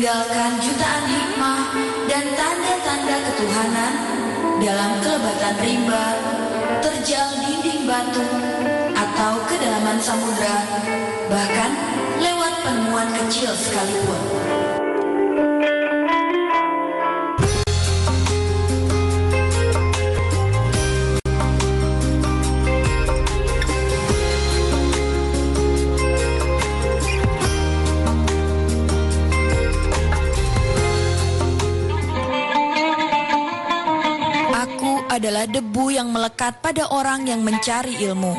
meninggalkan jutaan hikmah dan tanda-tanda ketuhanan dalam kelebatan rimba, terjal dinding batu, atau kedalaman samudra, bahkan lewat penemuan kecil sekalipun. Adalah debu yang melekat pada orang yang mencari ilmu.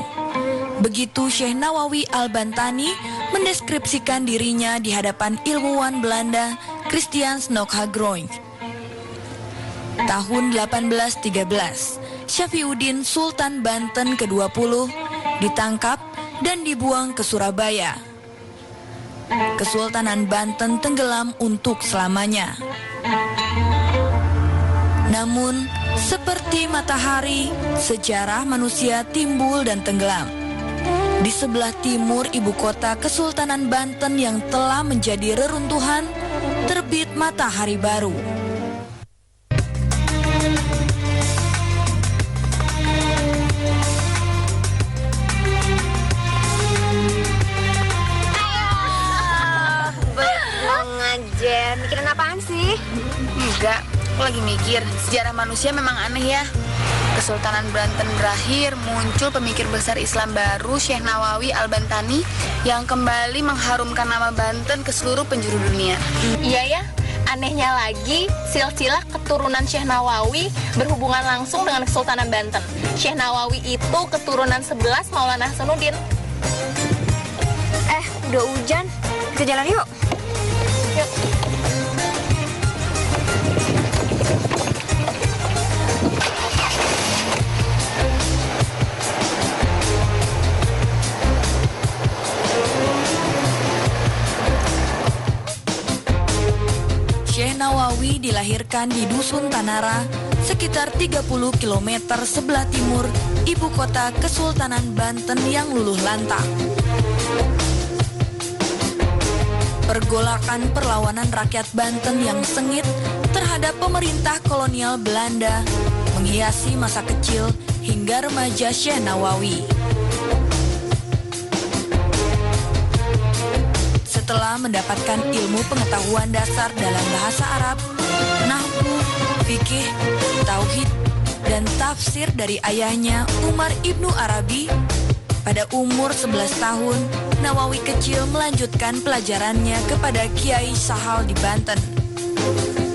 Begitu Syekh Nawawi Al-Bantani mendeskripsikan dirinya di hadapan ilmuwan Belanda Christian Knockhagroing. Tahun 1813, Syafiuddin Sultan Banten ke-20 ditangkap dan dibuang ke Surabaya. Kesultanan Banten tenggelam untuk selamanya. Namun, seperti matahari, sejarah manusia timbul dan tenggelam. Di sebelah timur ibu kota Kesultanan Banten yang telah menjadi reruntuhan, terbit matahari baru. Banget, Jen. Mikirin apaan sih? Enggak. Aku lagi mikir, sejarah manusia memang aneh ya. Kesultanan Banten berakhir, muncul pemikir besar Islam baru, Syekh Nawawi Al-Bantani, yang kembali mengharumkan nama Banten ke seluruh penjuru dunia. Iya ya, anehnya lagi, silsilah keturunan Syekh Nawawi berhubungan langsung dengan Kesultanan Banten. Syekh Nawawi itu keturunan 11 Maulana Hasanuddin. Udah hujan, kita jalan yuk. Yuk. Syekh Nawawi dilahirkan di Dusun Tanara, sekitar 30 km sebelah timur ibu kota Kesultanan Banten yang luluh lantang. Pergolakan perlawanan rakyat Banten yang sengit terhadap pemerintah kolonial Belanda menghiasi masa kecil hingga remaja Syekh Nawawi. Setelah mendapatkan ilmu pengetahuan dasar dalam bahasa Arab, nahwu, fikih, tauhid, dan tafsir dari ayahnya Umar Ibnu Arabi, pada umur 11 tahun, Nawawi kecil melanjutkan pelajarannya kepada Kiai Sahal di Banten.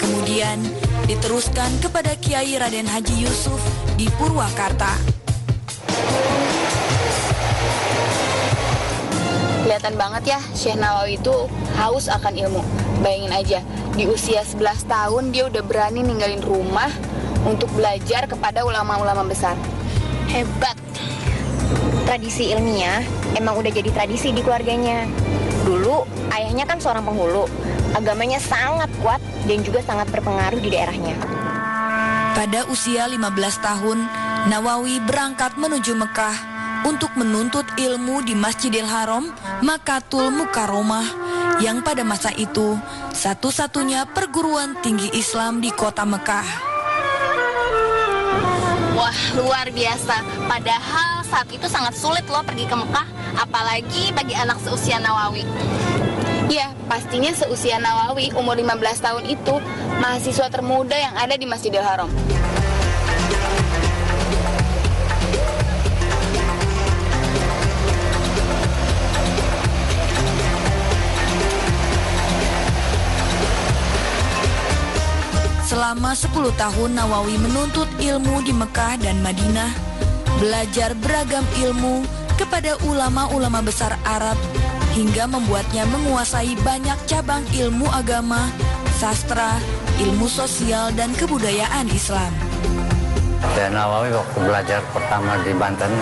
Kemudian diteruskan kepada Kiai Raden Haji Yusuf di Purwakarta. Kelihatan banget ya, Syekh Nawawi itu haus akan ilmu. Bayangin aja, di usia 11 tahun dia udah berani ninggalin rumah untuk belajar kepada ulama-ulama besar. Hebat. Tradisi ilmiah emang udah jadi tradisi di keluarganya. Dulu ayahnya kan seorang penghulu, agamanya sangat kuat dan juga sangat berpengaruh di daerahnya. Pada usia 15 tahun, Nawawi berangkat menuju Mekah untuk menuntut ilmu di Masjidil Haram, Makkatul Mukarramah, yang pada masa itu satu-satunya perguruan tinggi Islam di kota Mekah. Wah, luar biasa. Padahal saat itu sangat sulit loh pergi ke Mekah, apalagi bagi anak seusia Nawawi. Ya, pastinya seusia Nawawi, umur 15 tahun itu mahasiswa termuda yang ada di Masjidil Haram. Selama 10 tahun Nawawi menuntut ilmu di Mekah dan Madinah, belajar beragam ilmu kepada ulama-ulama besar Arab, hingga membuatnya menguasai banyak cabang ilmu agama, sastra, ilmu sosial, dan kebudayaan Islam. Syekh Nawawi waktu belajar pertama di Banten,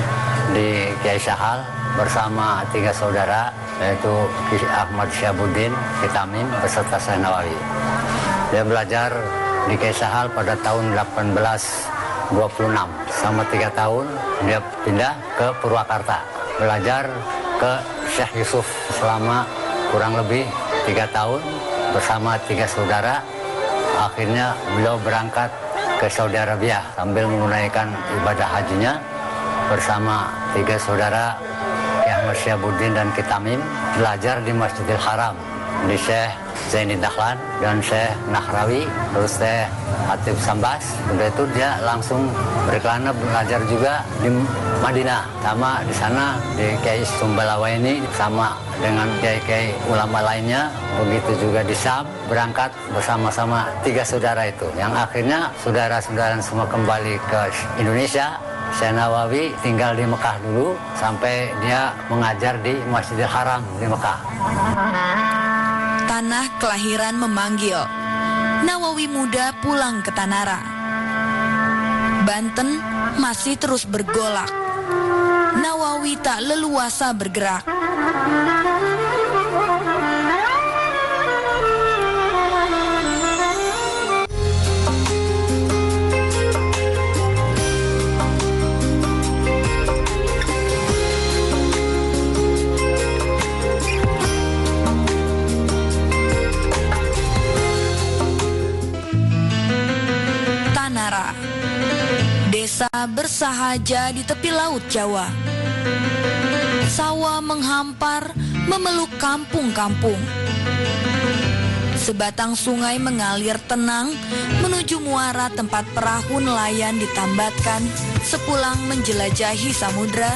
di Kiai Sahal, bersama 3 saudara, yaitu Kiai Ahmad Syabuddin, Kiai Tamim, beserta Syekh Nawawi. Dia belajar di Kiai Sahal pada tahun 1826. Selama 3 tahun dia pindah ke Purwakarta, belajar ke Syekh Yusuf selama kurang lebih 3 tahun, bersama 3 saudara. Akhirnya beliau berangkat ke Saudi Arabia sambil menunaikan ibadah hajinya bersama 3 saudara Ahmad Syabuddin dan Kitamim, belajar di Masjidil Haram di Syekh Zaini Dahlan dan Syekh Nahrawi, terus Syekh Hatib Sambas. Udah itu dia langsung berkelana belajar juga di Madinah, sama di sana di Kiai Sumbalawaini sama dengan kiai-kiai ulama lainnya. Begitu juga di Syam, berangkat bersama-sama 3 saudara itu, yang akhirnya saudara-saudara semua kembali ke Indonesia. Syekh Nawawi tinggal di Mekah dulu sampai dia mengajar di Masjidil Haram di Mekah. Tanah kelahiran memanggil. Nawawi muda pulang ke Tanara. Banten masih terus bergolak. Nawawi tak leluasa bergerak. Tanara, desa bersahaja di tepi laut Jawa. Sawah menghampar memeluk kampung-kampung. Sebatang sungai mengalir tenang menuju muara tempat perahu nelayan ditambatkan sepulang menjelajahi samudra,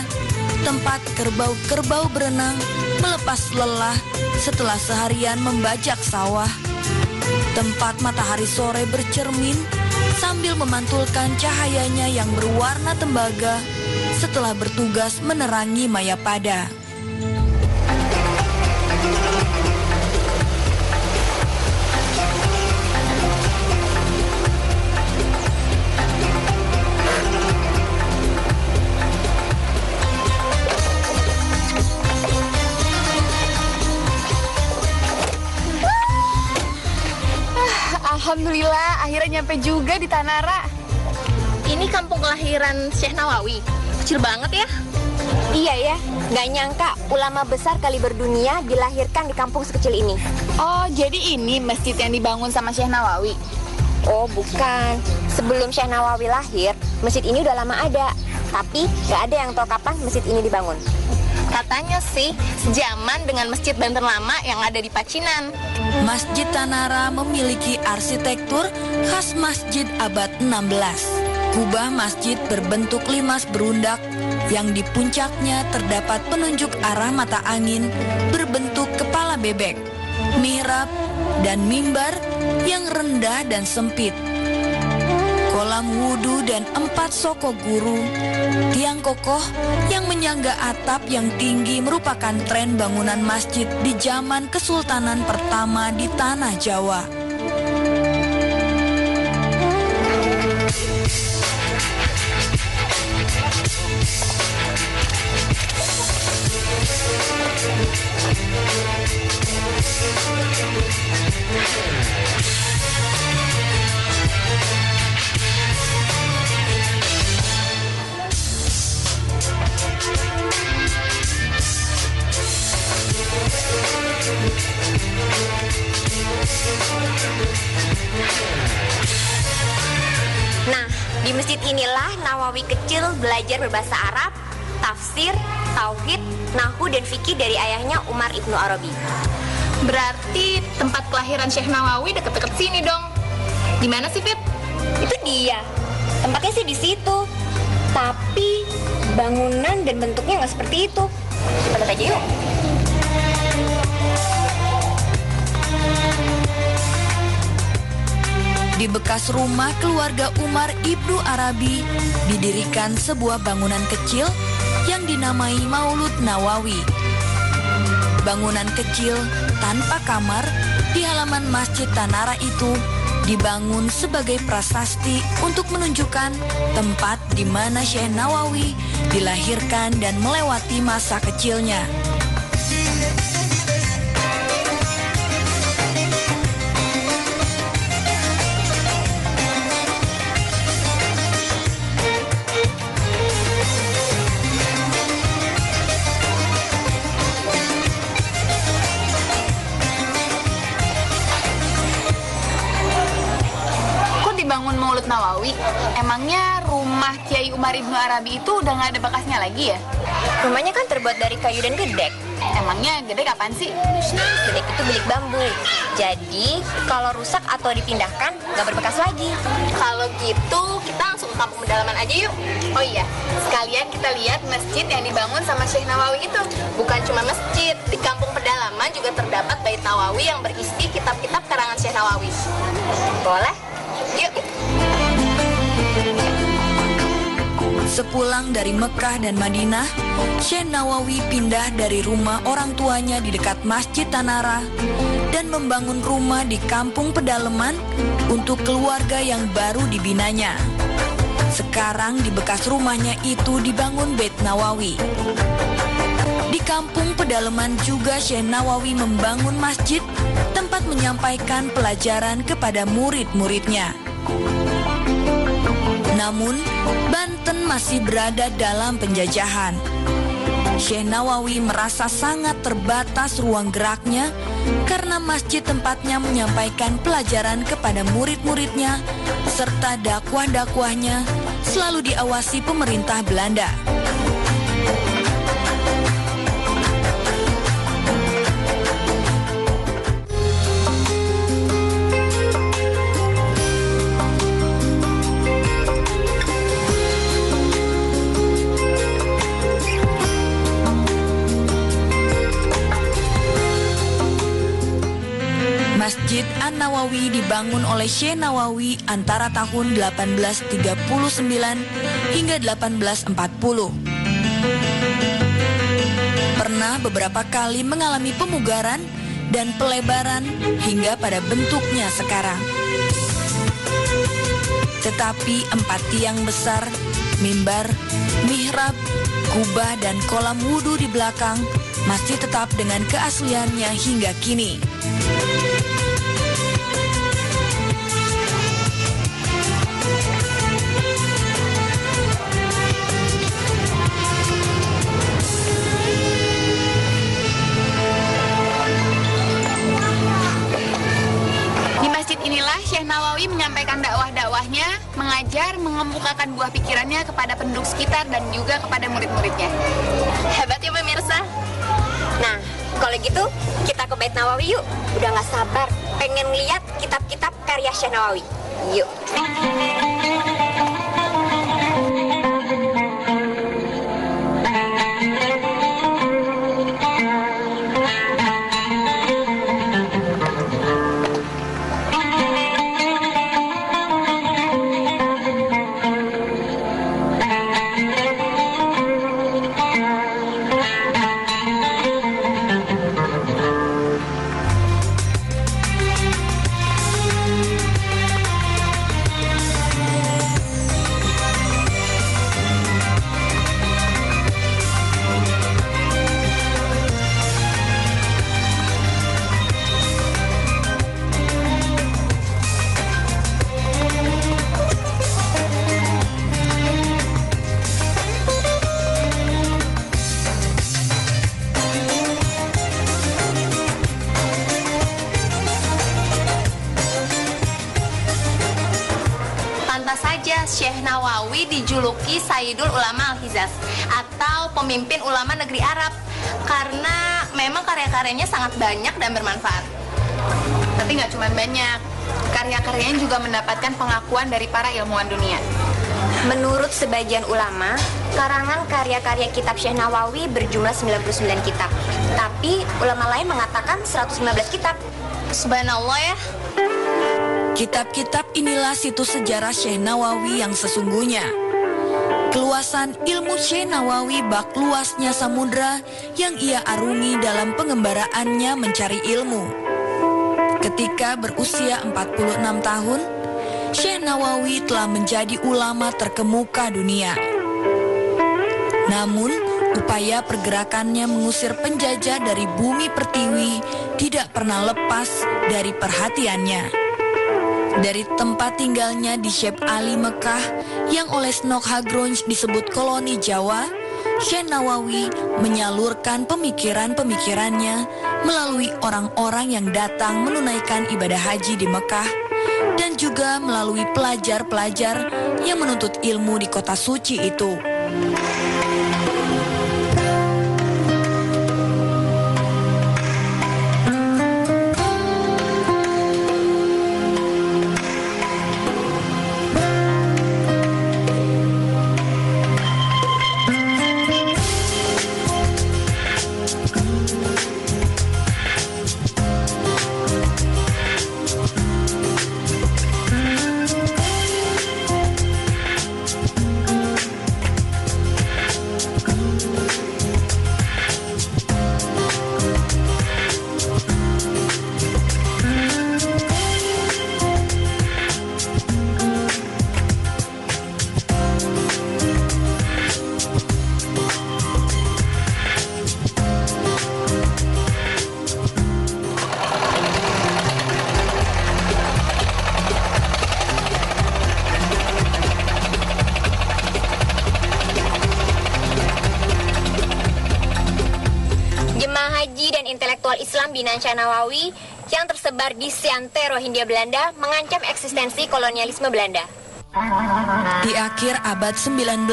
tempat kerbau-kerbau berenang melepas lelah setelah seharian membajak sawah, tempat matahari sore bercermin sambil memantulkan cahayanya yang berwarna tembaga setelah bertugas menerangi Mayapada. Alhamdulillah, akhirnya nyampe juga di Tanara. Ini kampung kelahiran Syekh Nawawi. Kecil banget ya. Iya ya, nggak nyangka ulama besar kaliber dunia dilahirkan di kampung sekecil ini. Oh, jadi ini masjid yang dibangun sama Syekh Nawawi? Oh bukan, sebelum Syekh Nawawi lahir, masjid ini udah lama ada. Tapi nggak ada yang tahu kapan masjid ini dibangun. Katanya sih sejaman dengan Masjid Banten Lama yang ada di Pacinan. Masjid Tanara memiliki arsitektur khas masjid abad 16. Kubah masjid berbentuk limas berundak yang di puncaknya terdapat penunjuk arah mata angin berbentuk kepala bebek, mihrab, dan mimbar yang rendah dan sempit. Kolam wudhu dan 4 soko guru, tiang kokoh yang menyangga atap yang tinggi merupakan tren bangunan masjid di zaman Kesultanan pertama di Tanah Jawa. Nah, di masjid inilah Nawawi kecil belajar berbahasa Arab, tafsir, tauhid, nahwu, dan fikih dari ayahnya Umar Ibnu Arabi. Berarti tempat kelahiran Syekh Nawawi deket-deket sini dong. Di mana sih, Fit? Itu dia, tempatnya sih di situ. Tapi bangunan dan bentuknya nggak seperti itu. Kita lihat aja yuk. Di bekas rumah keluarga Umar Ibnu Arabi didirikan sebuah bangunan kecil yang dinamai Maulud Nawawi. Bangunan kecil tanpa kamar di halaman Masjid Tanara itu dibangun sebagai prasasti untuk menunjukkan tempat di mana Syekh Nawawi dilahirkan dan melewati masa kecilnya. Maulud Nawawi, emangnya rumah Kiai Umar Ibnu Arabi itu udah nggak ada bekasnya lagi ya? Rumahnya kan terbuat dari kayu dan gedek. Emangnya gede kapan sih? Gedek itu bilik bambu. Jadi kalau rusak atau dipindahkan nggak berbekas lagi. Kalau gitu, kita langsung ke kampung pedalaman aja yuk. Oh iya, sekalian kita lihat masjid yang dibangun sama Syekh Nawawi itu. Bukan cuma masjid, di kampung pedalaman juga terdapat Bait Nawawi yang berisi kitab-kitab karangan Syekh Nawawi. Boleh? Yuk. Sepulang dari Mekah dan Madinah, Syekh Nawawi pindah dari rumah orang tuanya di dekat Masjid Tanara dan membangun rumah di kampung pedalaman untuk keluarga yang baru dibinanya. Sekarang di bekas rumahnya itu dibangun Bait Nawawi. Di kampung pedalaman juga Syekh Nawawi membangun masjid tempat menyampaikan pelajaran kepada murid-muridnya. Namun, Banten masih berada dalam penjajahan. Syekh Nawawi merasa sangat terbatas ruang geraknya karena masjid tempatnya menyampaikan pelajaran kepada murid-muridnya serta dakwah-dakwahnya selalu diawasi pemerintah Belanda. Masjid An-Nawawi dibangun oleh Syekh Nawawi antara tahun 1839 hingga 1840. Pernah beberapa kali mengalami pemugaran dan pelebaran hingga pada bentuknya sekarang. Tetapi 4 tiang besar, mimbar, mihrab, kubah dan kolam wudhu di belakang masih tetap dengan keasliannya hingga kini. Inilah Syekh Nawawi menyampaikan dakwah-dakwahnya, mengajar, mengemukakan buah pikirannya kepada penduduk sekitar dan juga kepada murid-muridnya. Hebat ya pemirsa. Nah, kalau gitu kita ke Bait Nawawi yuk. Udah nggak sabar pengen lihat kitab-kitab karya Syekh Nawawi. Yuk. Syekh Nawawi dijuluki Sayyidul Ulama Al-Hijaz atau pemimpin ulama negeri Arab karena memang karya-karyanya sangat banyak dan bermanfaat. Tapi nggak cuma banyak, karya-karyanya juga mendapatkan pengakuan dari para ilmuwan dunia. Menurut sebagian ulama, karangan karya-karya kitab Syekh Nawawi berjumlah 99 kitab. Tapi ulama lain mengatakan 115 kitab. Subhanallah ya. Kitab-kitab inilah situs sejarah Syekh Nawawi yang sesungguhnya. Keluasan ilmu Syekh Nawawi bak luasnya samudra yang ia arungi dalam pengembaraannya mencari ilmu. Ketika berusia 46 tahun, Syekh Nawawi telah menjadi ulama terkemuka dunia. Namun, upaya pergerakannya mengusir penjajah dari bumi pertiwi tidak pernah lepas dari perhatiannya. Dari tempat tinggalnya di Syekh Ali Mekah yang oleh Snok Hagronj disebut koloni Jawa, Syekh Nawawi menyalurkan pemikiran-pemikirannya melalui orang-orang yang datang menunaikan ibadah haji di Mekah dan juga melalui pelajar-pelajar yang menuntut ilmu di kota suci itu. Islam binaan Syekh Nawawi yang tersebar di Siantero, Hindia Belanda mengancam eksistensi kolonialisme Belanda. Di akhir abad 19,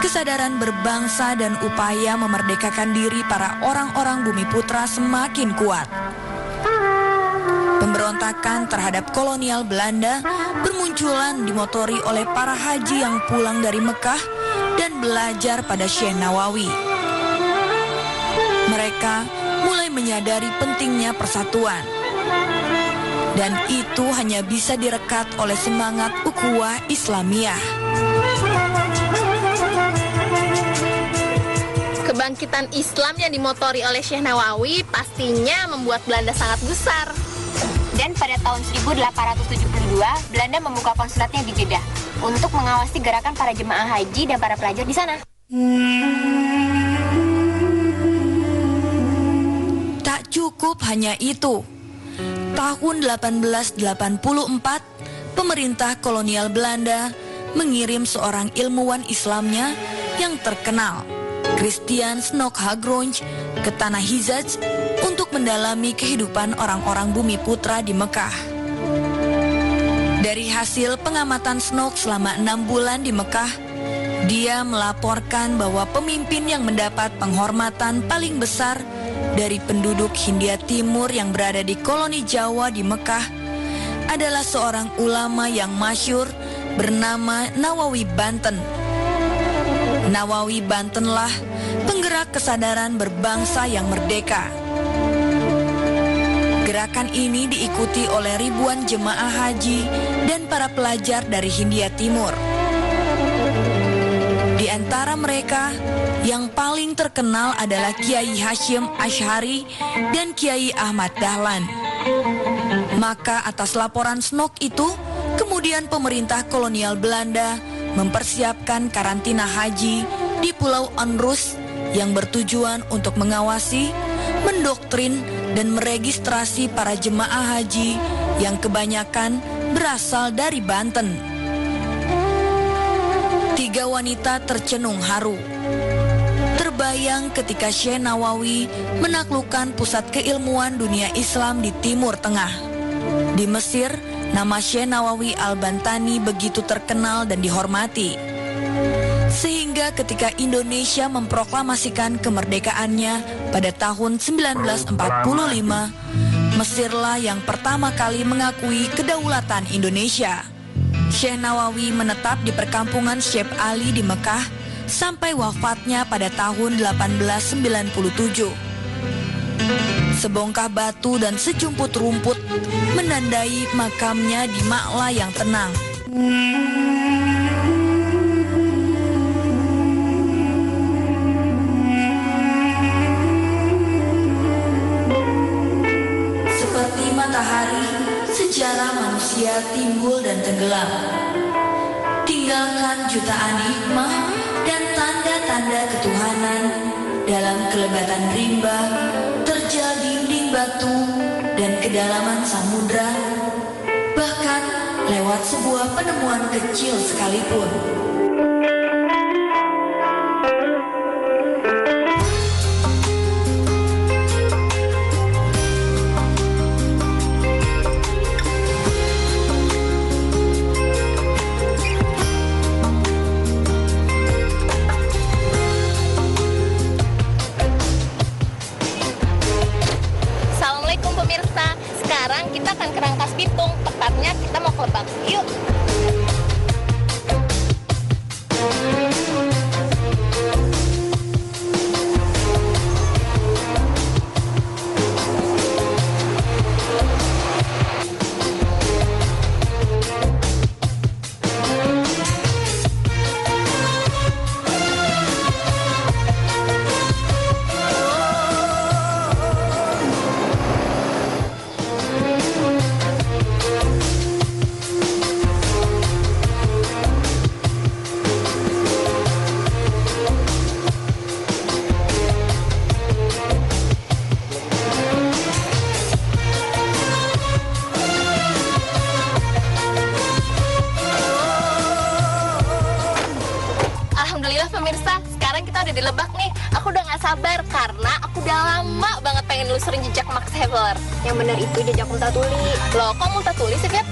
kesadaran berbangsa dan upaya memerdekakan diri para orang-orang Bumi Putra semakin kuat. Pemberontakan terhadap kolonial Belanda bermunculan dimotori oleh para haji yang pulang dari Mekah dan belajar pada Syekh Nawawi. Mereka mulai menyadari pentingnya persatuan. Dan itu hanya bisa direkat oleh semangat ukhuwah Islamiyah. Kebangkitan Islam yang dimotori oleh Syekh Nawawi pastinya membuat Belanda sangat gusar. Dan pada tahun 1872, Belanda membuka konsulatnya di Jeddah untuk mengawasi gerakan para jemaah haji dan para pelajar di sana. Tak cukup hanya itu. Tahun 1884, pemerintah kolonial Belanda mengirim seorang ilmuwan Islamnya yang terkenal, Christian Snok-Hagrunch, ke tanah Hijaz untuk mendalami kehidupan orang-orang Bumi Putra di Mekah. Dari hasil pengamatan Snok selama 6 bulan di Mekah, dia melaporkan bahwa pemimpin yang mendapat penghormatan paling besar dari penduduk Hindia Timur yang berada di koloni Jawa di Mekah adalah seorang ulama yang masyhur bernama Nawawi Banten. Nawawi Bantenlah penggerak kesadaran berbangsa yang merdeka. Gerakan ini diikuti oleh ribuan jemaah haji dan para pelajar dari Hindia Timur. Di antara mereka, yang paling terkenal adalah Kiai Hashim Ash'ari dan Kiai Ahmad Dahlan. Maka atas laporan Snok itu, kemudian pemerintah kolonial Belanda mempersiapkan karantina haji di Pulau Onrus yang bertujuan untuk mengawasi, mendoktrin, dan meregistrasi para jemaah haji yang kebanyakan berasal dari Banten. 3 wanita tercenung haru. Terbayang ketika Syekh Nawawi menaklukkan pusat keilmuan dunia Islam di Timur Tengah. Di Mesir, nama Syekh Nawawi Al-Bantani begitu terkenal dan dihormati. Sehingga ketika Indonesia memproklamasikan kemerdekaannya pada tahun 1945, Mesirlah yang pertama kali mengakui kedaulatan Indonesia. Syekh Nawawi menetap di perkampungan Syekh Ali di Mekah sampai wafatnya pada tahun 1897. Sebongkah batu dan sejumput rumput menandai makamnya di Ma'la yang tenang. Seperti matahari, sejarah manusia timbul dan tenggelam. Tinggalkan jutaan hikmah dan tanda-tanda ketuhanan dalam kelebatan rimba, terjal dinding batu, dan kedalaman samudra, bahkan lewat sebuah penemuan kecil sekalipun. pemirsa, sekarang kita akan ke Rangkas Bitung. Tepatnya kita mau ke Lebak. Yuk. Alhamdulillah pemirsa, sekarang kita udah di Lebak nih. Aku udah gak sabar karena aku udah lama banget pengen nelusurin jejak Max Havelaar. Yang benar itu jejak Multatuli. Loh, kok Multatuli sih, Feb?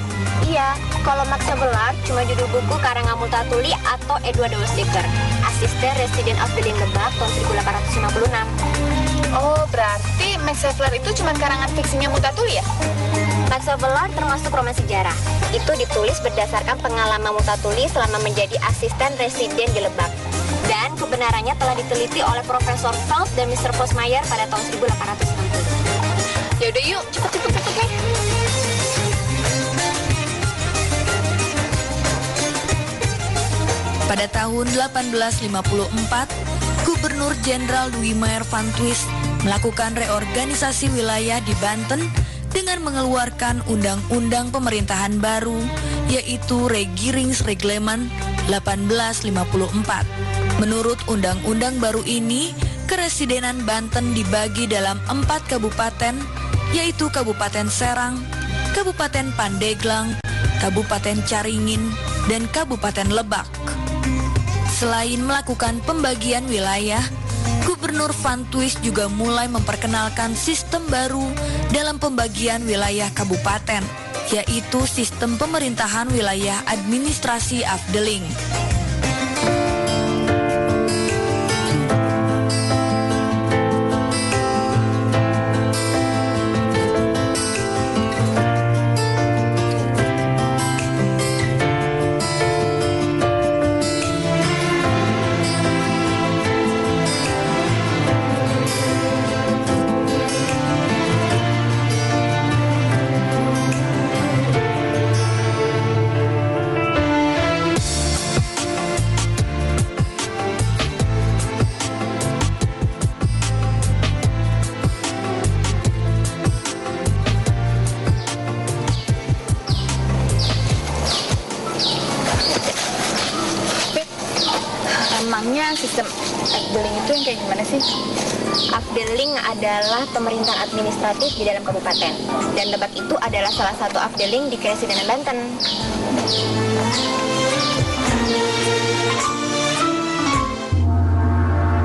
Iya, kalau Max Havelaar cuma judul buku karangan Multatuli atau Edward Dekker, asisten residen Afdeling Lebak tahun 1856. Oh, berarti Max Havelaar itu cuma karangan fiksinya Multatuli ya? Max Havelaar termasuk roman sejarah. Itu ditulis berdasarkan pengalaman Multatuli selama menjadi asisten residen di Lebak. Dan kebenarannya telah diteliti oleh Profesor Felt dan Mr. Posmayer pada tahun 1860. Yaudah yuk, cepet nih. Pada tahun 1854, Gubernur Jenderal Louis Mayer van Twist melakukan reorganisasi wilayah di Banten dengan mengeluarkan undang-undang pemerintahan baru, yaitu Regeringsreglement 1854. Menurut undang-undang baru ini, keresidenan Banten dibagi dalam 4 kabupaten, yaitu Kabupaten Serang, Kabupaten Pandeglang, Kabupaten Caringin, dan Kabupaten Lebak. Selain melakukan pembagian wilayah, Gubernur Van Twist juga mulai memperkenalkan sistem baru dalam pembagian wilayah kabupaten, yaitu sistem pemerintahan wilayah administrasi Afdeling. Emangnya sistem Afdeling itu yang kayak gimana sih? Afdeling adalah pemerintahan administratif di dalam kabupaten. Dan Lebak itu adalah salah satu Afdeling di Keresidenan Banten.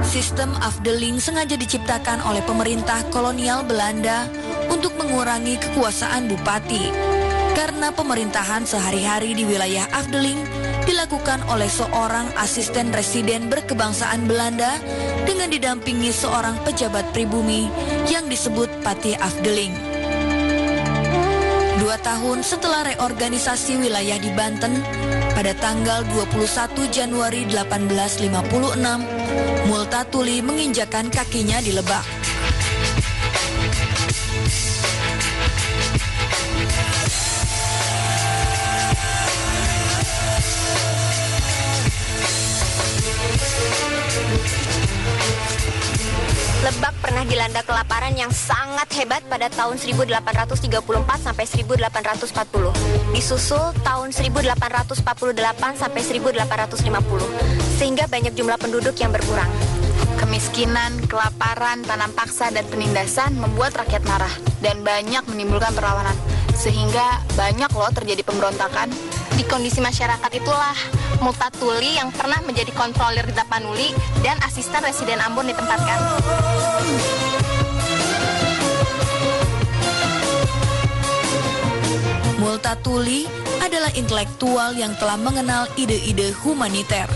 Sistem Afdeling sengaja diciptakan oleh pemerintah kolonial Belanda untuk mengurangi kekuasaan bupati. Karena pemerintahan sehari-hari di wilayah Afdeling dilakukan oleh seorang asisten residen berkebangsaan Belanda dengan didampingi seorang pejabat pribumi yang disebut Patih Afdeling. 2 tahun setelah reorganisasi wilayah di Banten, pada tanggal 21 Januari 1856, Multatuli menginjakan kakinya di Lebak. Lebak pernah dilanda kelaparan yang sangat hebat pada tahun 1834 sampai 1840. Disusul tahun 1848 sampai 1850. Sehingga banyak jumlah penduduk yang berkurang. Kemiskinan, kelaparan, tanam paksa, dan penindasan membuat rakyat marah dan banyak menimbulkan perlawanan. Sehingga banyak loh terjadi pemberontakan. Di kondisi masyarakat itulah Multatuli yang pernah menjadi kontrolir di Tapanuli dan asisten residen Ambon ditempatkan. Multatuli adalah intelektual yang telah mengenal ide-ide humaniter.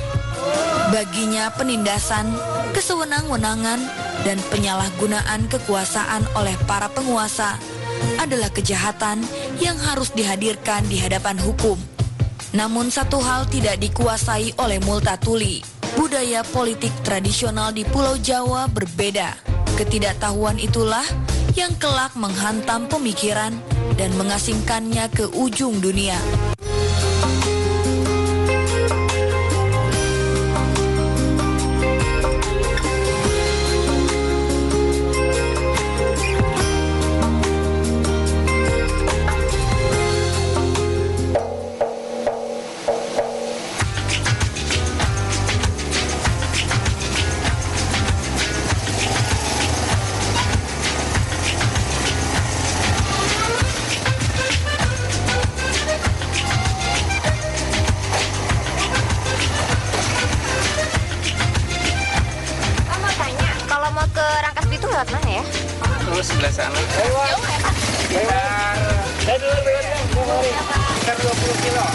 Baginya penindasan, kesewenang-wenangan, dan penyalahgunaan kekuasaan oleh para penguasa adalah kejahatan yang harus dihadirkan di hadapan hukum. Namun satu hal tidak dikuasai oleh Multatuli. Budaya politik tradisional di Pulau Jawa berbeda. Ketidaktahuan itulah yang kelak menghantam pemikiran dan mengasingkannya ke ujung dunia. Lewat mana ya? Terus sebelah sana. Jauh ya, Pak? Sekitar 20 kilo.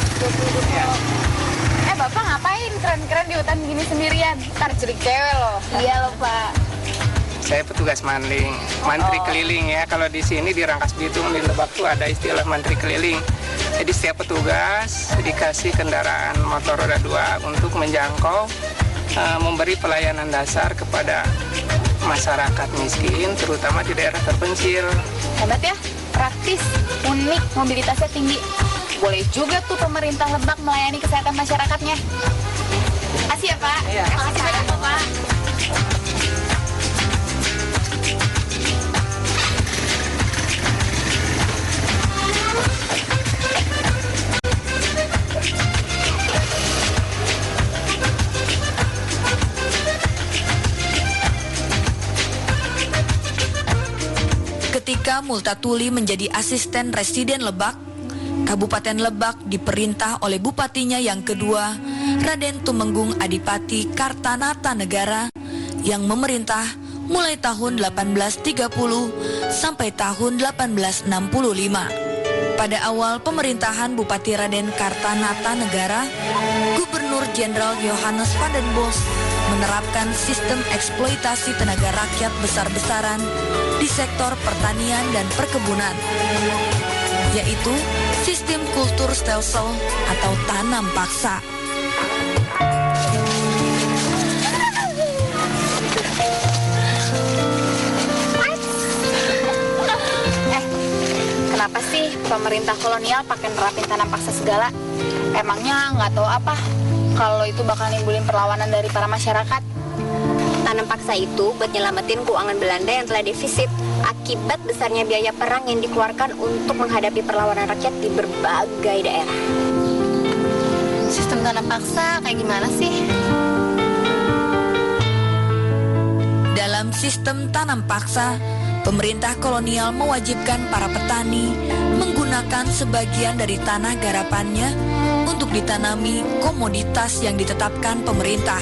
Ya. Bapak ngapain keren-keren di hutan gini sendirian? Ntar jelik cewek loh. Iya loh, Pak. Saya petugas manding, mantri keliling ya. Kalau di sini di Rangkas Bitung, di Lebak tuh ada istilah mantri keliling. Jadi setiap petugas dikasih kendaraan motor roda 2 untuk menjangkau, memberi pelayanan dasar kepada masyarakat miskin, terutama di daerah terpencil. Hebat ya, praktis, unik, mobilitasnya tinggi. Boleh juga tuh pemerintah Lebak melayani kesehatan masyarakatnya. Makasih ya, Pak. Iya. Makasih banyak, Pak. Ketika Multatuli menjadi asisten residen Lebak, Kabupaten Lebak diperintah oleh bupatinya yang kedua, Raden Tumenggung Adipati Kartanata Negara, yang memerintah mulai tahun 1830 sampai tahun 1865. Pada awal pemerintahan Bupati Raden Kartanata Negara, Gubernur Jenderal Johannes van den Bos menerapkan sistem eksploitasi tenaga rakyat besar-besaran di sektor pertanian dan perkebunan, yaitu sistem kulturstelsel atau tanam paksa. Kenapa sih pemerintah kolonial pakai nerapin tanam paksa segala? Emangnya nggak tahu apa kalau itu bakal nimbulin perlawanan dari para masyarakat? Tanam paksa itu buat nyelamatin keuangan Belanda yang telah defisit akibat besarnya biaya perang yang dikeluarkan untuk menghadapi perlawanan rakyat di berbagai daerah. Sistem tanam paksa kayak gimana sih? Dalam sistem tanam paksa, pemerintah kolonial mewajibkan para petani menggunakan sebagian dari tanah garapannya untuk ditanami komoditas yang ditetapkan pemerintah.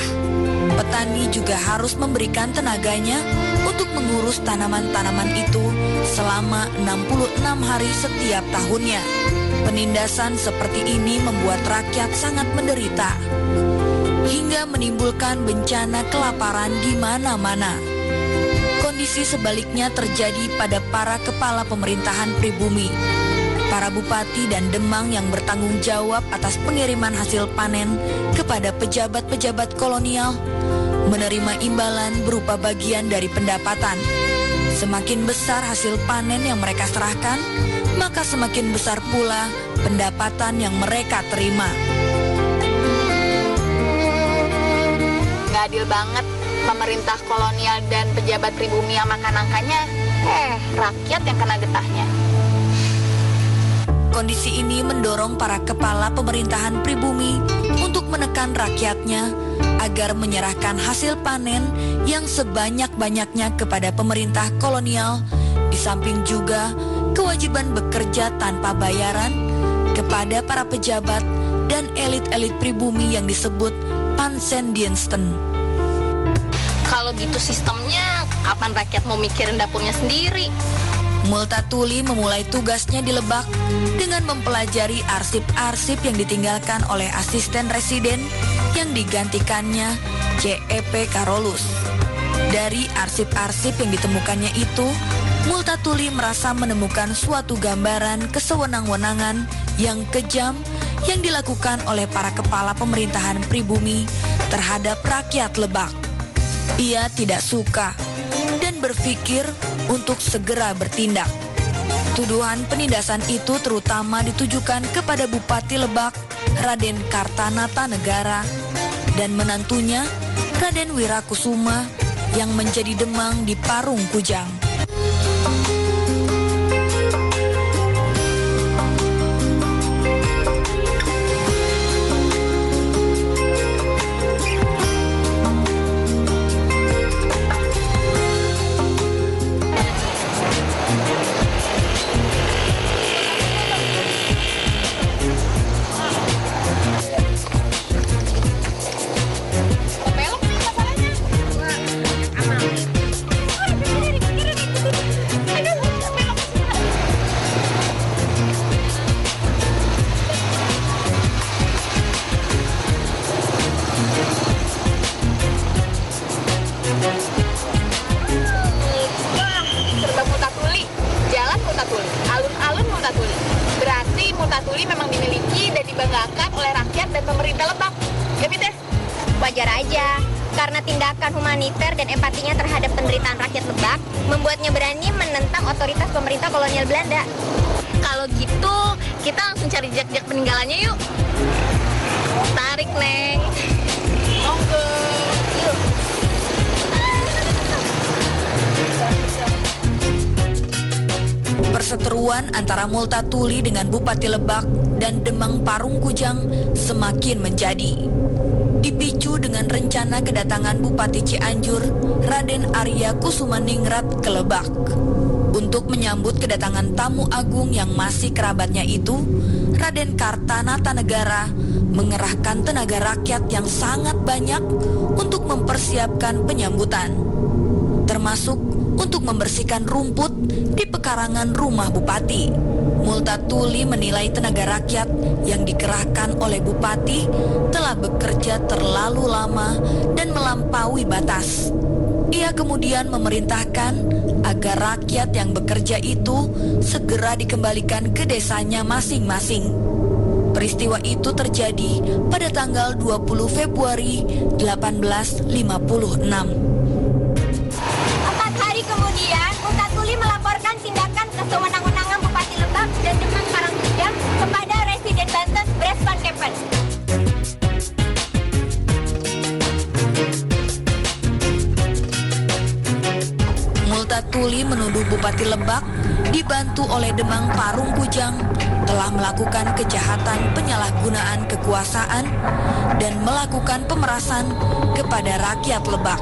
Petani juga harus memberikan tenaganya untuk mengurus tanaman-tanaman itu selama 66 hari setiap tahunnya. Penindasan seperti ini membuat rakyat sangat menderita, hingga menimbulkan bencana kelaparan di mana-mana. Kondisi sebaliknya terjadi pada para kepala pemerintahan pribumi. Para bupati dan demang yang bertanggung jawab atas pengiriman hasil panen kepada pejabat-pejabat kolonial menerima imbalan berupa bagian dari pendapatan. Semakin besar hasil panen yang mereka serahkan, maka semakin besar pula pendapatan yang mereka terima. Nggak adil banget pemerintah kolonial dan pejabat pribumi yang makan angkanya, rakyat yang kena getahnya. Kondisi ini mendorong para kepala pemerintahan pribumi untuk menekan rakyatnya agar menyerahkan hasil panen yang sebanyak-banyaknya kepada pemerintah kolonial, di samping juga kewajiban bekerja tanpa bayaran kepada para pejabat dan elit-elit pribumi yang disebut Pansendiensten. Kalau gitu sistemnya, kapan rakyat mau mikirin dapurnya sendiri? Multatuli memulai tugasnya di Lebak dengan mempelajari arsip-arsip yang ditinggalkan oleh asisten residen yang digantikannya C.E.P. Carolus. Dari arsip-arsip yang ditemukannya itu, Multatuli merasa menemukan suatu gambaran kesewenang-wenangan yang kejam yang dilakukan oleh para kepala pemerintahan pribumi terhadap rakyat Lebak. Ia tidak suka dan berpikir untuk segera bertindak. Tuduhan penindasan itu terutama ditujukan kepada Bupati Lebak, Raden Kartanata Negara, dan menantunya, Raden Wirakusuma, yang menjadi demang di Parung Kujang. Multatuli memang dimiliki dan dibanggakan oleh rakyat dan pemerintah Lebak. Ya, Mites? Wajar aja, karena tindakan humaniter dan empatinya terhadap penderitaan rakyat Lebak membuatnya berani menentang otoritas pemerintah kolonial Belanda. Kalau gitu, kita langsung cari jejak-jejak peninggalannya yuk. Tarik, Neng. Monggo. Yuk. Perseteruan antara Multatuli dengan Bupati Lebak dan Demang Parung Kujang semakin menjadi. Dipicu dengan rencana kedatangan Bupati Cianjur, Raden Arya Kusumaningrat ke Lebak. Untuk menyambut kedatangan tamu agung yang masih kerabatnya itu, Raden Kartanata Negara mengerahkan tenaga rakyat yang sangat banyak untuk mempersiapkan penyambutan, termasuk untuk membersihkan rumput di pekarangan rumah Bupati. Multatuli menilai tenaga rakyat yang dikerahkan oleh Bupati telah bekerja terlalu lama dan melampaui batas. Ia kemudian memerintahkan agar rakyat yang bekerja itu segera dikembalikan ke desanya masing-masing. Peristiwa itu terjadi pada tanggal 20 Februari 1856. Kemudian, Multatuli melaporkan tindakan kesewenang-wenangan Bupati Lebak dan Demang Parung Kujang kepada Residen Banten, Bres van Kempen. Multatuli menuduh Bupati Lebak dibantu oleh Demang Parung Kujang telah melakukan kejahatan penyalahgunaan kekuasaan dan melakukan pemerasan kepada rakyat Lebak.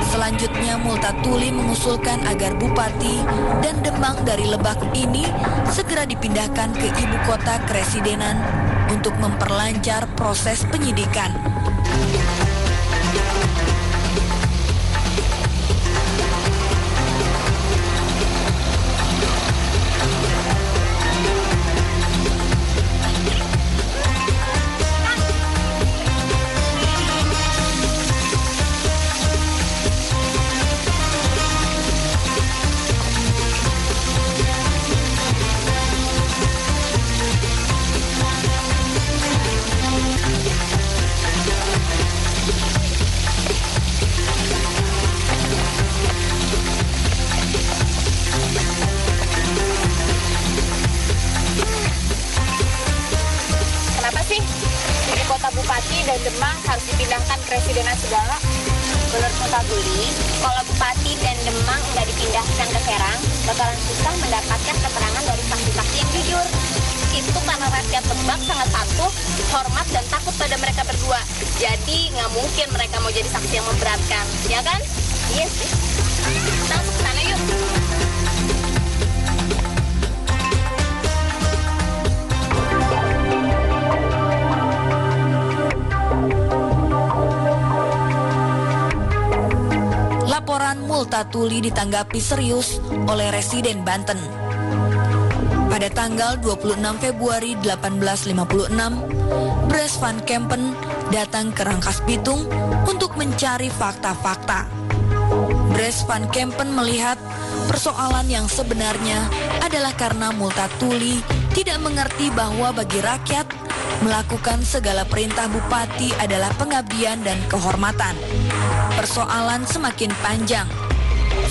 Selanjutnya Multatuli mengusulkan agar Bupati dan Demang dari Lebak ini segera dipindahkan ke ibu kota keresidenan untuk memperlancar proses penyidikan. Bupati dan Demang harus dipindahkan Presidenan segala. Menurut Multatuli, kalau Bupati dan Demang nggak dipindahkan ke Serang, bakalan susah mendapatkan keterangan dari saksi-saksi yang jujur. Itu karena rakyat Lebak sangat patuh, hormat dan takut pada mereka berdua. Jadi nggak mungkin mereka mau jadi saksi yang memberatkan, ya kan? Iya sih. Langsung ke sana yuk. Laporan Multatuli ditanggapi serius oleh Residen Banten. Pada tanggal 26 Februari 1856, Bres van Kempen datang ke Rangkas Bitung untuk mencari fakta-fakta. Bres van Kempen melihat Persoalan yang sebenarnya adalah karena Multatuli tidak mengerti bahwa bagi rakyat, melakukan segala perintah bupati adalah pengabdian dan kehormatan. Persoalan semakin panjang.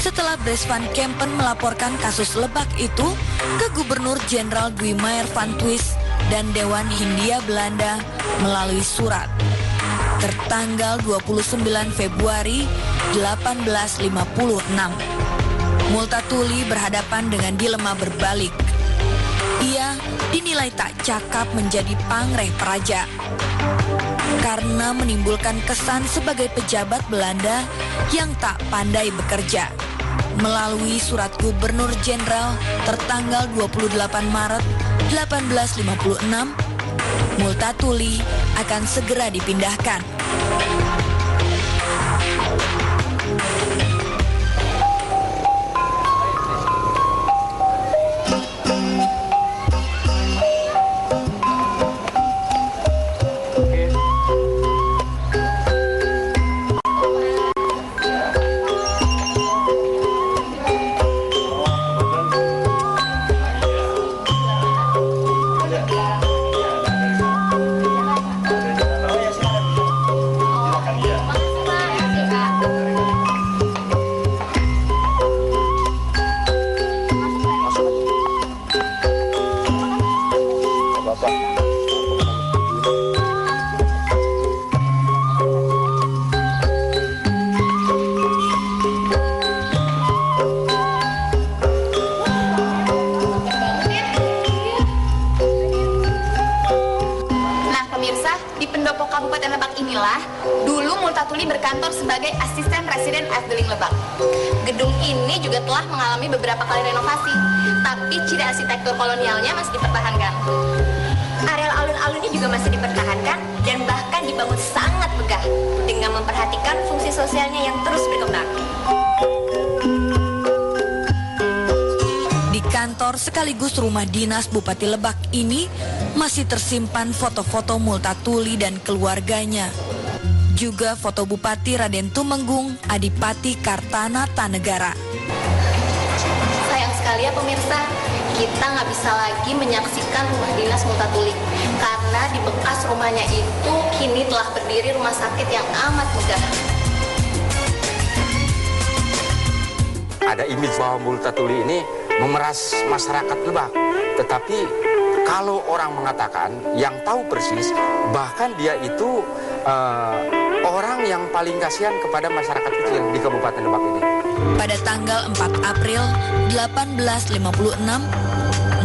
Setelah Bres van Kempen melaporkan kasus Lebak itu ke Gubernur Jenderal Dwi Meyer van Twist dan Dewan Hindia Belanda melalui surat tertanggal 29 Februari 1856. Multatuli berhadapan dengan dilema berbalik. Ia dinilai tak cakap menjadi pangreh praja karena menimbulkan kesan sebagai pejabat Belanda yang tak pandai bekerja. Melalui surat Gubernur Jenderal tertanggal 28 Maret 1856, Multatuli akan segera dipindahkan. Berkantor sebagai asisten residen Efteling Lebak. Gedung ini juga telah mengalami beberapa kali renovasi, tapi ciri arsitektur kolonialnya masih dipertahankan. Areal alun-alunnya juga masih dipertahankan dan bahkan dibangun sangat megah dengan memperhatikan fungsi sosialnya yang terus berkembang. Di kantor sekaligus rumah dinas Bupati Lebak ini masih tersimpan foto-foto Multatuli dan keluarganya. Juga foto Bupati Raden Tumenggung Adipati Kartana Tanegara. Sayang sekali ya pemirsa, kita nggak bisa lagi menyaksikan rumah dinas Multatuli karena di bekas rumahnya itu kini telah berdiri rumah sakit yang amat megah. Ada image bahwa Multatuli ini memeras masyarakat Lebak, tetapi kalau orang mengatakan yang tahu persis, bahkan dia itu orang yang paling kasihan kepada masyarakat kecil di Kabupaten Lebak ini. Pada tanggal 4 April 1856,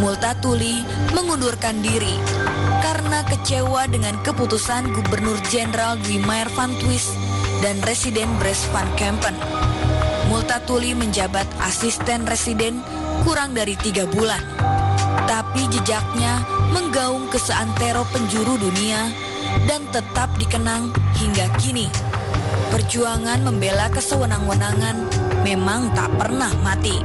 Multatuli mengundurkan diri karena kecewa dengan keputusan Gubernur Jenderal Dwi Meyer van Twist dan Residen Bres van Kempen. Multatuli menjabat asisten residen kurang dari 3 bulan. Tapi jejaknya menggaung ke seantero penjuru dunia dan tetap dikenang hingga kini. Perjuangan membela kesewenang-wenangan memang tak pernah mati.